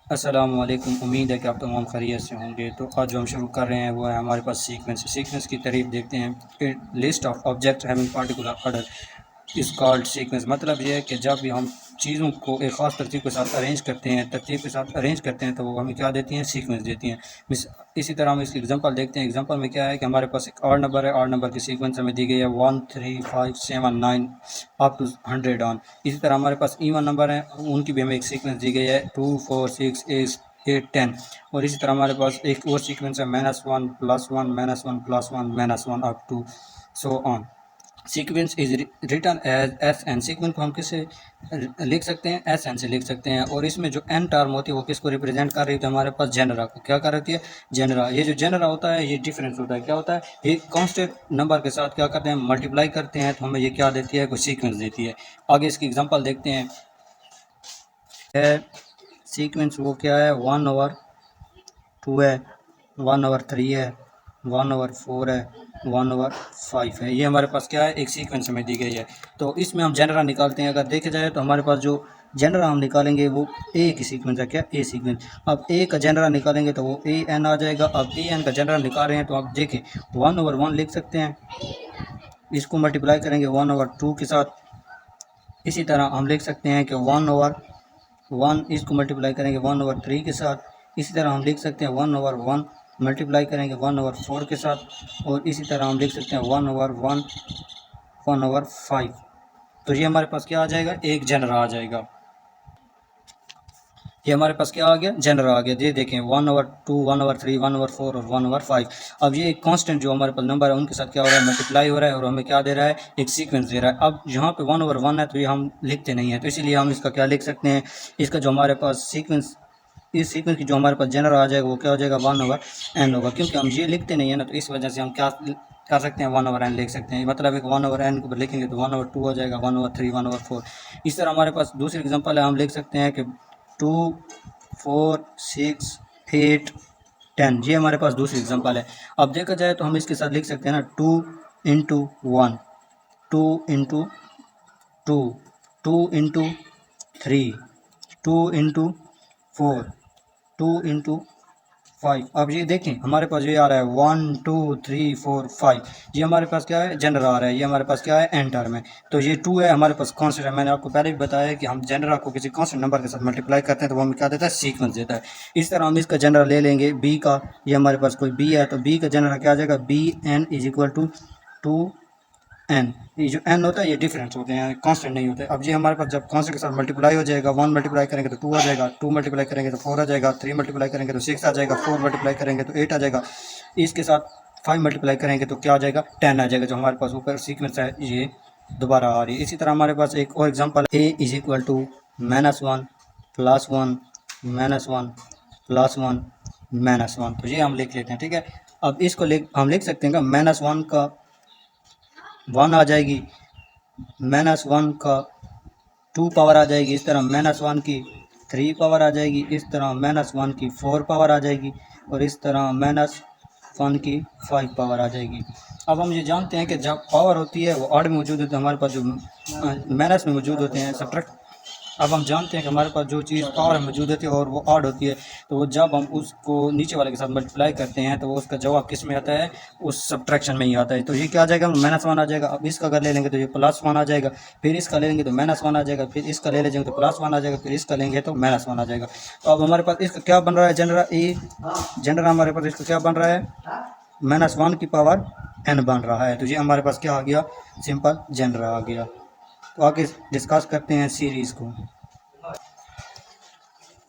अस्सलामुअलैकुम। उम्मीद है कि आप तमाम खैरियत से होंगे। तो आज जो हम शुरू कर रहे हैं वो है हमारे पास सीक्वेंस की तारीफ देखते हैं। List of object having particular order is called sequence. मतलब ये है कि जब भी हम चीज़ों को एक ख़ास तरतीब के साथ तरतीब के साथ अरेंज करते हैं तो वो हमें क्या देती हैं, सीक्वेंस देती हैं। इसी तरह हम इसकी एग्जांपल देखते हैं। एग्जांपल में क्या है कि हमारे पास एक ऑड नंबर है, ऑड नंबर की सीक्वेंस हमें दी गई है 1 3 5 7 9 अप टू 100 ऑन। इसी तरह हमारे पास इवन नंबर है, उनकी भी हमें एक सीक्वेंस दी गई है 2 4 6 8 10। और इसी तरह हमारे पास एक और सीक्वेंस है -1 +1 -1 +1 -1 up to so on. Sequence is written as S N. Sequence को हम किससे लिख सकते हैं, एस एन से लिख सकते हैं। और इसमें जो एन टर्म होती है वो किसको रिप्रेजेंट कर रही है, तो हमारे पास जेनरा को क्या कर रही है, जेनरा। ये जो जेनरा होता है ये डिफरेंस होता है। क्या होता है, ये कांस्टेंट नंबर के साथ क्या करते हैं, मल्टीप्लाई करते हैं, तो हमें ये क्या देती है, कोई सीक्वेंस देती है। आगे इसकी एग्जांपल देखते हैं। सीक्वेंस वो क्या है, 1/2 है, 1/3 है, 1/4 है, 1/5 है। ये हमारे पास क्या है, एक सीक्वेंस में दी गई है। तो इसमें हम जनरा निकालते हैं। अगर देखे जाए तो हमारे पास जो जनरा हम निकालेंगे वो ए की सीक्वेंस है। क्या, ए सीक्वेंस। अब ए का जनरा निकालेंगे तो वो ए एन आ जाएगा। अब ए एन का जनरा निकाल रहे हैं तो आप देखें 1/1 लिख सकते हैं, इसको मल्टीप्लाई करेंगे 1/2 के साथ। इसी तरह हम लिख सकते हैं कि 1/1 इसको मल्टीप्लाई करेंगे 1/3 के साथ। इसी तरह हम लिख सकते हैं 1/1 मल्टीप्लाई करेंगे 1/4 के साथ। और इसी तरह हम लिख सकते हैं 1/1 1/5। तो ये हमारे पास क्या आ जाएगा, एक जनरा आ जाएगा। ये हमारे पास क्या आ गया, जनरा आ गया। ये देखें 1/2 1/3 1/4 और 1/5। अब ये एक कांस्टेंट जो हमारे पास नंबर है उनके साथ क्या हो रहा है, मल्टीप्लाई हो रहा है और हमें क्या दे रहा है, एक सीक्वेंस दे रहा है। अब यहाँ पे 1/1 है तो ये हम लिखते नहीं है, तो इसीलिए हम इसका क्या लिख सकते हैं, इसका जो हमारे पास सीक्वेंस, इस सीक्वेंस की जो हमारे पास जनरा आ जाएगा वो क्या हो जाएगा, 1/n होगा। क्योंकि हम ये लिखते नहीं है ना, तो इस वजह से हम क्या कर सकते हैं, 1/n लिख सकते हैं। मतलब एक 1/n को लिखेंगे तो 1/2 हो जाएगा, 1/3 1/4। इस तरह हमारे पास दूसरी एग्जांपल है, हम लिख सकते हैं कि 2 4 6 8 10। ये हमारे पास दूसरी एग्जांपल है। अब देखा जाए तो हम इसके साथ लिख सकते हैं ना, 2 into 1, 2 into 2, 2 into 3, 2 into 4, 2 into 5। अब ये देखें हमारे पास ये आ रहा है 1 2 3 4 5। ये हमारे पास क्या है, जनरा आ रहा है। ये हमारे पास क्या है, एन टर्म है। तो ये 2 है हमारे पास कांस्टेंट है। मैंने आपको पहले भी बताया कि हम जनरा को किसी कांस्टेंट नंबर के साथ मल्टीप्लाई करते हैं तो वो हमें क्या देता है, सीक्वेंस देता है। इस तरह हम इसका जनरा ले लेंगे बी का। ये हमारे पास कोई बी है तो बी का जनरा क्या आ जाएगा, b n is equal to 2 n. ये जो एन होता है ये डिफरेंस होते हैं, कांस्टेंट नहीं होते। अब ये हमारे पास जब कांस्टेंट के साथ मल्टीप्लाई हो जाएगा, 1 मल्टीप्लाई करेंगे तो 2 आ जाएगा, 2 मल्टीप्लाई करेंगे तो 4 आ जाएगा, 3 मल्टीप्लाई करेंगे तो 6 आ जाएगा, 4 मल्टीप्लाई करेंगे तो 8 आ जाएगा। इसके साथ 5 मल्टीप्लाई करेंगे तो क्या आ जाएगा, 10 आ जाएगा। जो हमारे पास ऊपर सीक्वेंस है ये दोबारा आ रही है। इसी तरह हमारे पास एक और example, a is equal to -1 +1 -1 +1 -1। तो ये हम लिख लेते हैं, ठीक है। अब इसको हम लिख सकते हैं कि -1 का 1 आ जाएगी, -1 का 2 पावर आ जाएगी, इस तरह -1 की 3 पावर आ जाएगी, इस तरह -1 की 4 पावर आ जाएगी, और इस तरह -1 की 5 पावर आ जाएगी। अब हम ये जानते हैं कि जब पावर होती है वो ऑड में मौजूद होती है, हमारे पास जो माइनस में मौजूद होते हैं, सब्ट्रैक्ट। अब हम जानते हैं कि हमारे पास जो चीज़ पावर में मौजूद होती है और वो ऑड होती है, तो वो जब हम उसको नीचे वाले के साथ मल्टीप्लाई करते हैं तो वो उसका जवाब किस में आता है, उस सब्ट्रैक्शन में ही आता है। तो ये क्या आ जाएगा, -1 आ जाएगा। अब इसका अगर ले लेंगे तो ये +1 आ जाएगा, फिर इसका ले लेंगे तो -1 आ जाएगा, फिर इसका ले लेंगे तो +1 आ जाएगा, फिर इसका लेंगे तो -1 आ जाएगा। तो अब हमारे पास इसका क्या बन रहा है, जनरा ए। जनरा हमारे पास इसका क्या बन रहा है, -1 की पावर n बन रहा है। तो ये हमारे पास क्या आ गया, सिंपल जनरा आ गया। तो आगे डिस्कस करते हैं सीरीज़ को।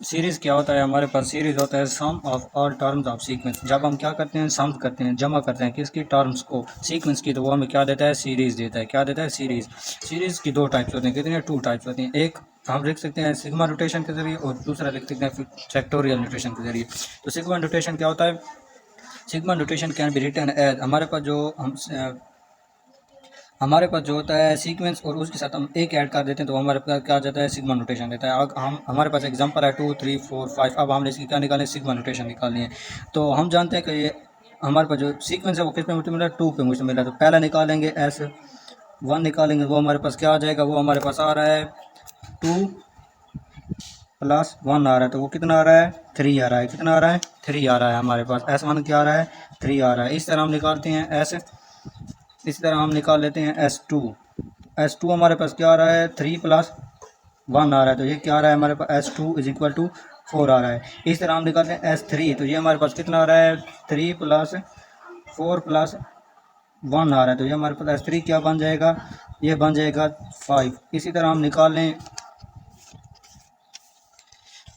सीरीज़ क्या होता है, हमारे पास सीरीज़ होता है sum of all terms of sequence. जब हम क्या करते हैं, सम करते हैं, जमा करते हैं किसकी, टर्म्स को, सीक्वेंस की, तो वो हमें क्या देता है, सीरीज़ देता है। क्या देता है, सीरीज़। सीरीज़ की 2 टाइप्स होते हैं, कितने हैं, 2 टाइप्स होती हैं। एक हम लिख सकते हैं सिग्मा नोटेशन के ज़रिए और दूसरा लिख सकते हैं फैक्टोरियल नोटेशन के ज़रिए। तो सिग्मा नोटेशन क्या होता है, sigma notation can be written as, हमारे पास जो होता है सीक्वेंस और उसके साथ हम एक ऐड कर देते हैं तो हमारे पास क्या आ जाता है, सिग्मा नोटेशन देता है। अब हम हमारे पास एग्जांपल है 2 3 4 5। अब हमने इसकी क्या निकाले, सिग्मा नोटेशन निकालनी है। तो हम जानते हैं कि ये हमारे पास जो सीक्वेंस है वो किस पे मुझे मिला, 2 पे मुझे मिला। तो पहला निकालेंगे S1 निकालेंगे, वो हमारे पास क्या आ जाएगा, वो हमारे पास आ रहा है 2 प्लस 1 आ रहा है, तो वो कितना आ रहा है 3 आ रहा है। कितना आ रहा है 3 आ रहा है हमारे पास। S1 क्या आ रहा है 3 आ रहा है। इस तरह हम निकालते हैं इस तरह हम निकाल लेते हैं S2 हमारे पास क्या आ रहा है 3 प्लस 1 आ रहा है, तो ये क्या आ रहा है हमारे पास S2 इज इक्वल टू 4 आ रहा है। इस तरह हम निकालते हैं S3, तो ये हमारे पास कितना आ रहा है 3 प्लस 4 प्लस 1 आ रहा है, तो ये हमारे पास S3 क्या बन जाएगा, ये बन जाएगा 5। इसी तरह हम निकाल लें,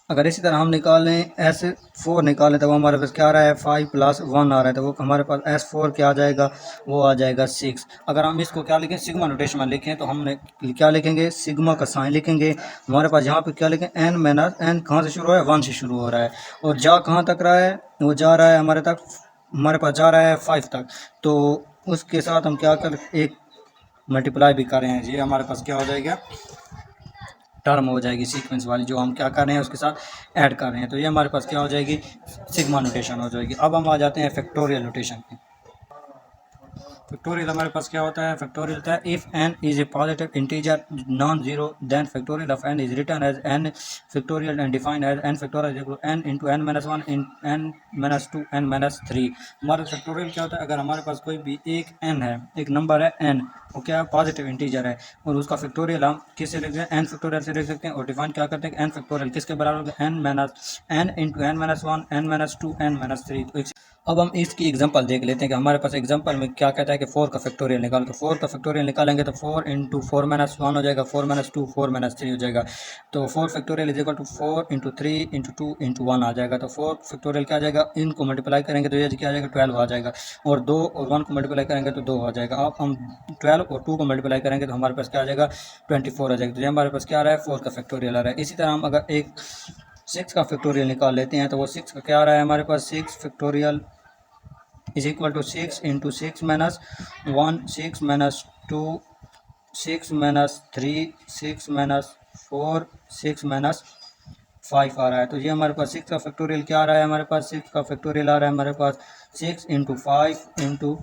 अगर इसी तरह हम निकालें S4 निकालें तो वो हमारे पास क्या आ रहा है 5 प्लस 1 आ रहा है, तो वो हमारे पास S4 क्या आ जाएगा, वो आ जाएगा 6। अगर हम इसको क्या लिखें सिग्मा नोटेशन में लिखें तो हमने क्या लिखेंगे सिग्मा का साइन लिखेंगे। हमारे पास यहाँ पे क्या लिखें n माइनस n कहाँ से शुरू हो रहा है 1 से शुरू हो रहा है, और जा कहाँ तक रहा है, वो जा रहा है हमारे पास जा रहा है 5 तक। तो उसके साथ हम क्या कर एक मल्टीप्लाई भी कर रहे हैं, ये हमारे पास क्या हो जाएगा टर्म हो जाएगी सीक्वेंस वाली, जो हम क्या कर रहे हैं उसके साथ ऐड कर रहे हैं, तो ये हमारे पास क्या हो जाएगी सिग्मा नोटेशन हो जाएगी। अब हम आ जाते हैं फैक्टोरियल नोटेशन पे। फैक्टोरियल हमारे पास क्या होता है, फैक्टोरियल होता है if n is a positive integer non zero then factorial of n is written as n factorial and defined as n factorial equal n into n minus 1 in n minus 2 n minus 3। हमारा factorial क्या होता है, अगर हमारे पास कोई भी एक n है, एक नंबर है n, वो क्या है पॉजिटिव इंटीजर है, और उसका फैक्टोरियल हम किससे लिखते हैं n फैक्टोरियल से लिख सकते हैं, और डिफाइन क्या करते हैं n फैक्टोरियल किसके बराबर होगा n minus n into n minus 1 n minus 2 n minus 3। अब हम इसकी एग्जांपल देख लेते हैं कि हमारे पास एग्जांपल में क्या कहता है कि 4 का फैक्टोरियल निकालो, तो 4 का फैक्टोरियल निकालेंगे तो 4 इंटू 4 माइनस 1 हो जाएगा, 4 माइनस 2 4 माइनस 3 हो जाएगा, तो 4 factorial is equal to 4 into 3 into 2 into 1 आ जाएगा। तो 4 फैक्टोरियल क्या आ जाएगा, इनको मल्टीप्लाई करेंगे तो ये क्या आ जाएगा 12 आ जाएगा, और 2 और 1 को मल्टीप्लाई करेंगे तो 2 आ जाएगा। अब हम 12 और 2 को मल्टीप्लाई करेंगे तो हमारे पास क्या आ जाएगा 24 आ जाएगा, तो ये हमारे पास क्या आ रहा है 4 का फैक्टोरियल आ रहा है। इसी तरह हम अगर एक 6 का फैक्टोरियल निकाल लेते हैं तो वो 6 का क्या आ रहा है हमारे पास 6 factorial is equal to 6 into 6 minus 1 6 minus 2 6 minus 3 6 minus 4 6 minus 5 आ रहा है। तो ये हमारे पास 6 का फैक्टोरियल क्या आ रहा है, हमारे पास 6 का फैक्टोरियल आ रहा है हमारे पास 6 into 5 into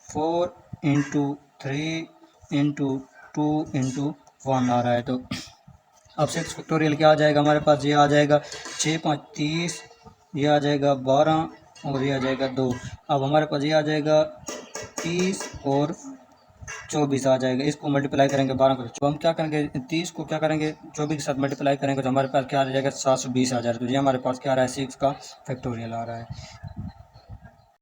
4 into 3 into 2 into 1 आ रहा है। तो अब 6 फैक्टोरियल क्या आ जाएगा हमारे पास, ये आ जाएगा 6 5 30, ये आ जाएगा 12 और ये आ जाएगा 2। अब हमारे पास ये आ जाएगा 30 और 24 आ जाएगा, इसको मल्टीप्लाई करेंगे 12 को, तो हम क्या करेंगे 30 को क्या करेंगे 24 के साथ मल्टीप्लाई करेंगे तो हमारे पास क्या आ जाएगा 720 आ जाएगा। तो ये हमारे पास क्या आ रहा है 6 का फैक्टोरियल आ रहा है।